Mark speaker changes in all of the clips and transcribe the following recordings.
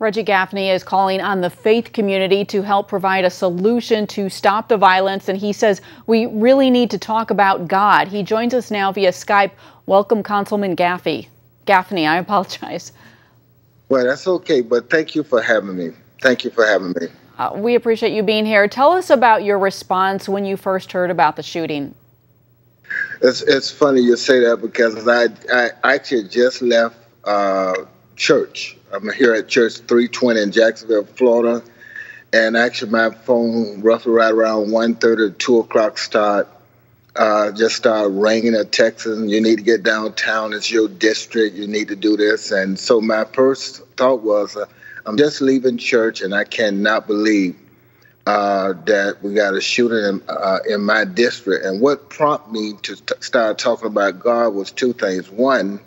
Speaker 1: Reggie Gaffney is calling on the faith community to help provide a solution to stop the violence, and he says we really need to talk about God. He joins us now via Skype. Welcome, Councilman Gaffney, I apologize.
Speaker 2: Well, that's okay, but thank you for having me. Thank you for having me.
Speaker 1: We appreciate you being here. Tell us about your response when you first heard about the shooting.
Speaker 2: It's funny you say that because I actually just left church. I'm here at church 320 in Jacksonville, Florida, and actually my phone roughly right around 1:30 to 2 o'clock just started ringing a text, and you need to get downtown. It's your district. You need to do this. And so my first thought was, I'm just leaving church, and I cannot believe that we got a shooting in my district. And what prompted me to start talking about God was two things. One,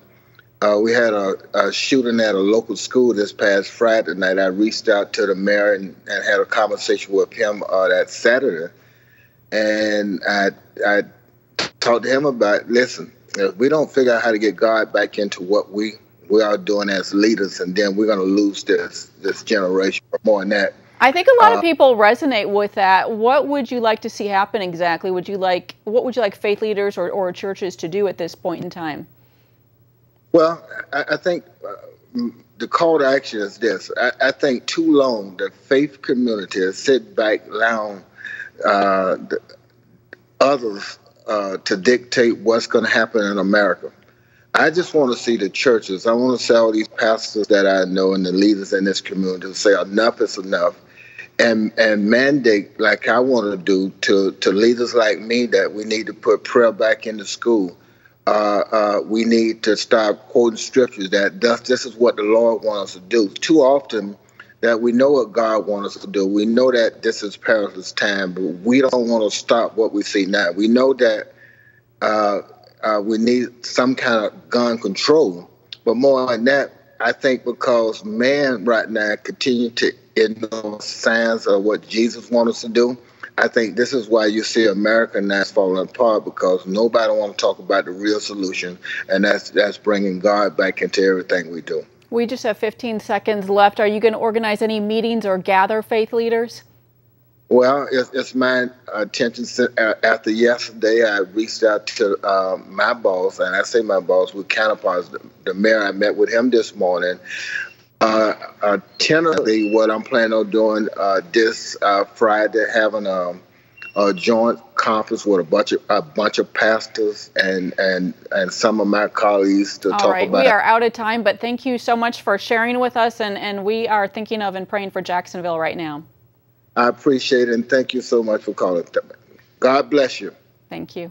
Speaker 2: we had a shooting at a local school this past Friday night. I reached out to the mayor and had a conversation with him that Saturday. And I talked to him about, listen, if we don't figure out how to get God back into what we are doing as leaders, and then we're going to lose this generation. Or more than that.
Speaker 1: I think a lot of people resonate with that. What would you like to see happen exactly? What would you like faith leaders or churches to do at this point in time?
Speaker 2: Well, I think the call to action is this. I think too long the faith community has sit back, allowing others to dictate what's going to happen in America. I just want to see the churches. I want to see all these pastors that I know and the leaders in this community say enough is enough, and mandate, like I want to do, to leaders like me, that we need to put prayer back into school. We need to start quoting scriptures that this is what the Lord wants us to do. Too often that we know what God wants us to do. We know that this is perilous time, but we don't want to stop what we see now. We know that we need some kind of gun control. But more than that, I think because man right now continue to ignore signs of what Jesus wants us to do, I think this is why you see America now falling apart, because nobody wants to talk about the real solution, and that's bringing God back into everything we do.
Speaker 1: We just have 15 seconds left. Are you going to organize any meetings or gather faith leaders?
Speaker 2: Well, it's my attention after yesterday. I reached out to my boss, and I say my boss, with counterparts, the mayor. I met with him this morning. Tentatively, what I'm planning on doing this Friday, having a joint conference with a bunch of pastors and some of my colleagues to talk about. All right,
Speaker 1: we are out of time, but thank you so much for sharing with us, and we are thinking of and praying for Jacksonville right now.
Speaker 2: I appreciate it, and thank you so much for calling. God bless you.
Speaker 1: Thank you.